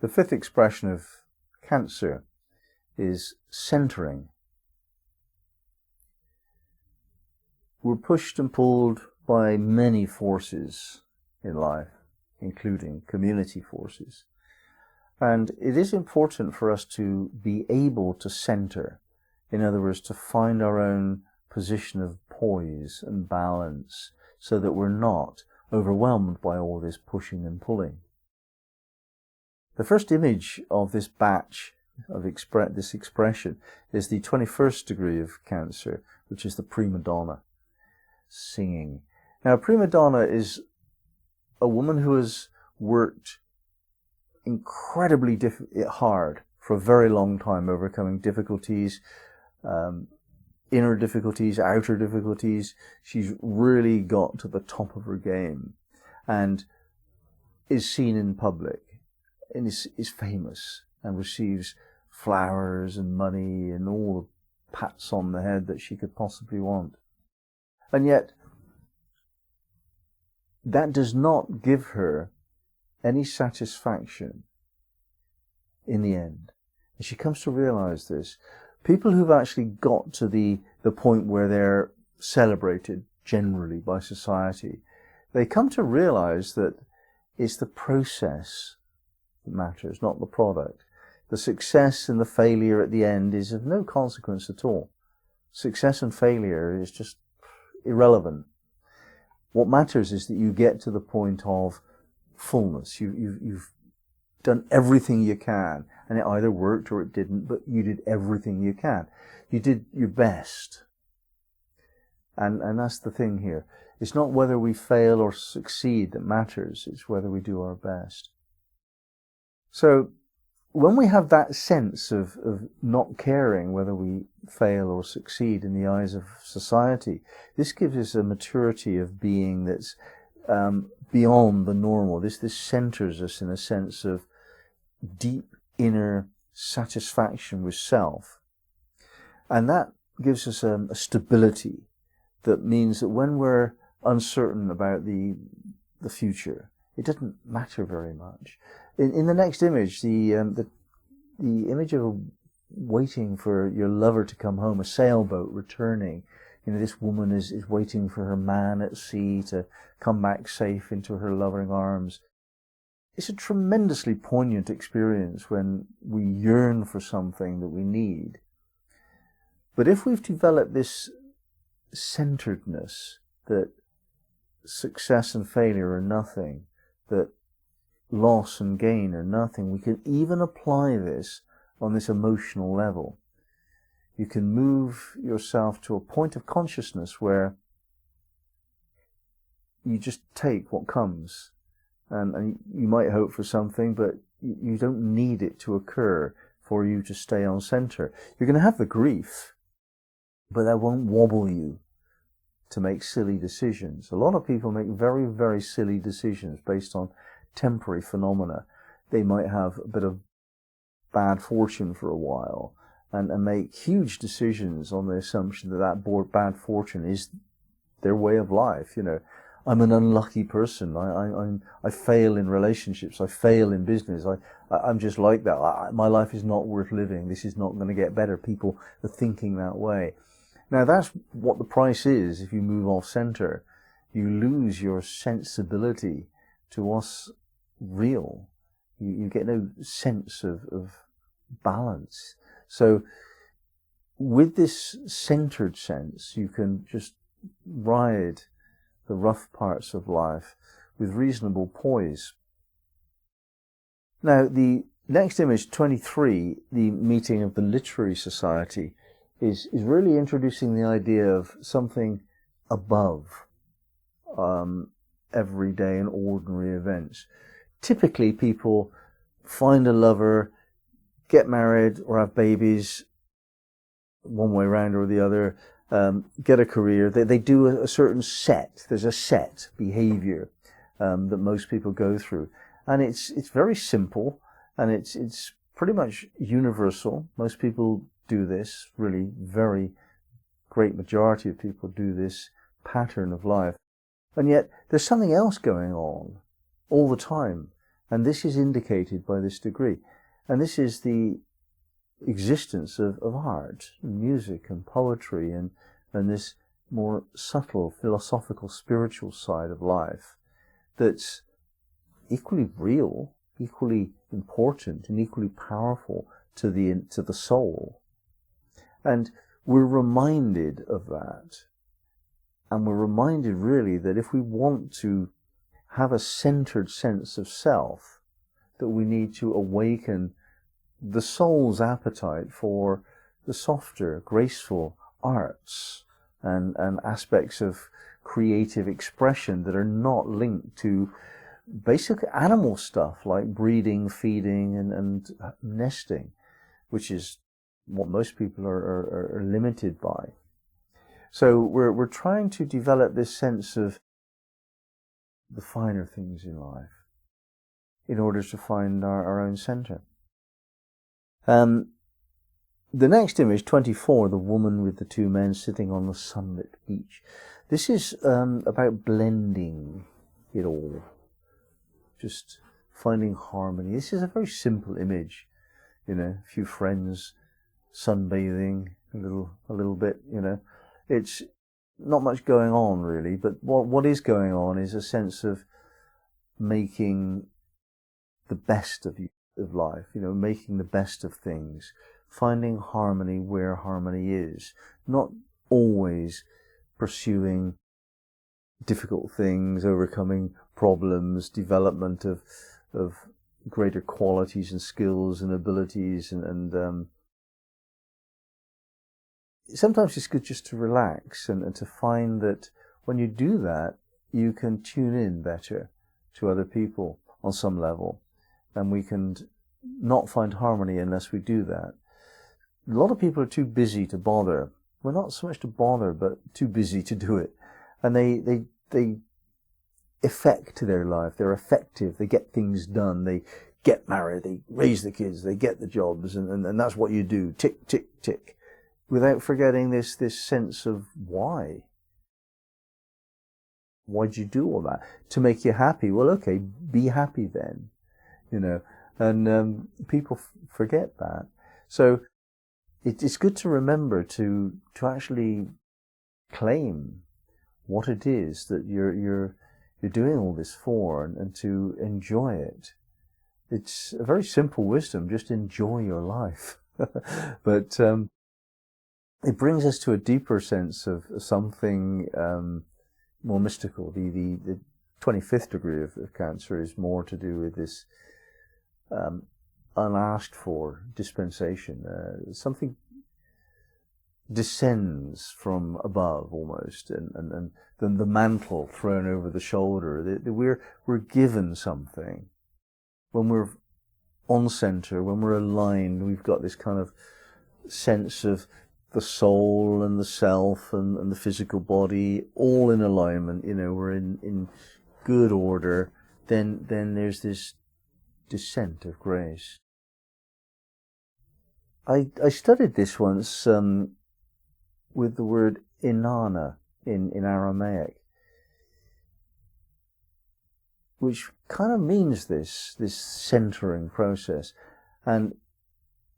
The fifth expression of Cancer is centering. We're pushed and pulled by many forces in life, including community forces. And it is important for us to be able to center. In other words, to find our own position of poise and balance so that we're not overwhelmed by all this pushing and pulling. The first image of this batch of this expression is the 21st degree of Cancer, which is the prima donna, singing. Now, a prima donna is a woman who has worked incredibly hard for a very long time, overcoming difficulties, inner difficulties, outer difficulties. She's really got to the top of her game and is seen in public and is famous and receives flowers and money and all the pats on the head that she could possibly want. And yet, that does not give her any satisfaction in the end. And she comes to realize this. People who've actually got to the point where they're celebrated generally by society, they come to realize that it's the process that matters, not the product. The success and the failure at the end is of no consequence at all. Success and failure is just irrelevant. What matters is that you get to the point of fullness. You've done everything you can, and it either worked or it didn't, but you did everything you can. You did your best. And that's the thing here. It's not whether we fail or succeed that matters, it's whether we do our best. So, when we have that sense of not caring whether we fail or succeed in the eyes of society, this gives us a maturity of being that's beyond the normal. This centers us in a sense of deep inner satisfaction with self. And that gives us a stability that means that when we're uncertain about the future, it doesn't matter very much. In the next image, the image of waiting for your lover to come home, a sailboat returning. You know, this woman is waiting for her man at sea to come back safe into her loving arms. It's a tremendously poignant experience when we yearn for something that we need. But if we've developed this centeredness, that success and failure are nothing, that loss and gain are nothing, we can even apply this on this emotional level. You can move yourself to a point of consciousness where you just take what comes. And you might hope for something, but you don't need it to occur for you to stay on center. You're going to have the grief, but that won't wobble you to make silly decisions. A lot of people make very, very silly decisions based on temporary phenomena. They might have a bit of bad fortune for a while and make huge decisions on the assumption that bad fortune is their way of life. You know, I'm an unlucky person. I fail in relationships. I fail in business. I'm just like that. My life is not worth living. This is not going to get better. People are thinking that way. Now that's what the price is if you move off center. You lose your sensibility to what's real. You get no sense of balance. So with this centered sense, you can just ride the rough parts of life with reasonable poise. Now, the next image, 23, the meeting of the Literary Society, is really introducing the idea of something above everyday and ordinary events. Typically, people find a lover, get married or have babies, one way round or the other, get a career. They do a certain set. There's a set behavior that most people go through, and it's very simple, and it's pretty much universal. Most people do this. Really, very great majority of people do this pattern of life, and yet there's something else going on all the time. And this is indicated by this degree. And this is the existence of art, and music and poetry, and this more subtle, philosophical, spiritual side of life that's equally real, equally important, and equally powerful to the soul. And we're reminded of that. And we're reminded really that if we want to have a centered sense of self, that we need to awaken the soul's appetite for the softer, graceful arts and aspects of creative expression that are not linked to basic animal stuff like breeding, feeding, and nesting, which is what most people are limited by. So we're trying to develop this sense of the finer things in life in order to find our own center. The next image, 24, the woman with the two men sitting on the sunlit beach. This is about blending it all, just finding harmony. This is a very simple image, a few friends sunbathing a little bit, It's not much going on really, but what is going on is a sense of making the best of life, making the best of things, finding harmony where harmony is, not always pursuing difficult things, overcoming problems, development of greater qualities and skills and abilities, and sometimes it's good just to relax and to find that when you do that, you can tune in better to other people on some level, and we can not find harmony unless we do that. A lot of people are too busy to bother. Well, not so much to bother, but too busy to do it. And they effect their life. They're effective. They get things done. They get married. They raise the kids. They get the jobs. And that's what you do. Tick, tick, tick. Without forgetting this sense of why. Why'd you do all that? To make you happy. Well, okay, be happy then. And people forget that. So it's good to remember to actually claim what it is that you're doing all this for, and to enjoy it. It's a very simple wisdom, just enjoy your life. But it brings us to a deeper sense of something more mystical. The 25th degree of Cancer is more to do with this unasked for dispensation. Something descends from above almost, and then the mantle thrown over the shoulder. We're given something. When we're on center, when we're aligned, we've got this kind of sense of the soul and the self and the physical body all in alignment. We're in good order. Then there's this descent of grace. I studied this once with the word inanna in Aramaic, which kind of means this centering process, and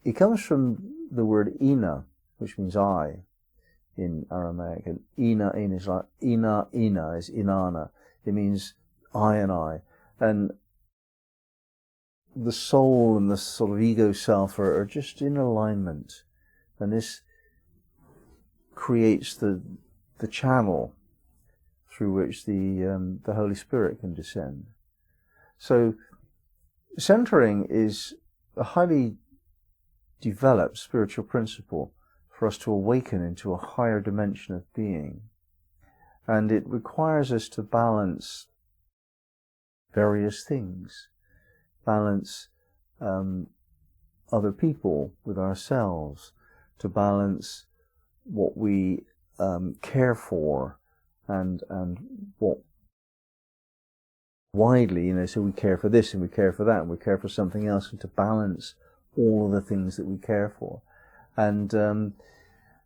it comes from the word ina, which means I in Aramaic, and ina is like ina is inanna. It means I and I, and the soul and the sort of ego self are just in alignment, and this creates the channel through which the Holy Spirit can descend. So centering is a highly developed spiritual principle for us to awaken into a higher dimension of being, and it requires us to balance various things. Balance other people with ourselves, to balance what we care for and what widely, so we care for this and we care for that and we care for something else, and to balance all of the things that we care for, and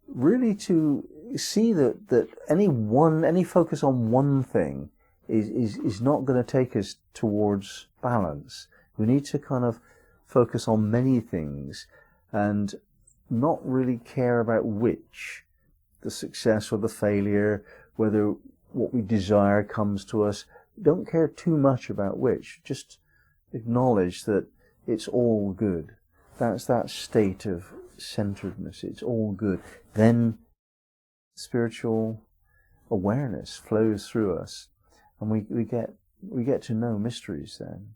really to see that any focus on one thing is not going to take us towards balance. We need to kind of focus on many things and not really care about which, the success or the failure, whether what we desire comes to us. Don't care too much about which. Just acknowledge that it's all good. That's that state of centeredness. It's all good. Then spiritual awareness flows through us, and we get to know mysteries then.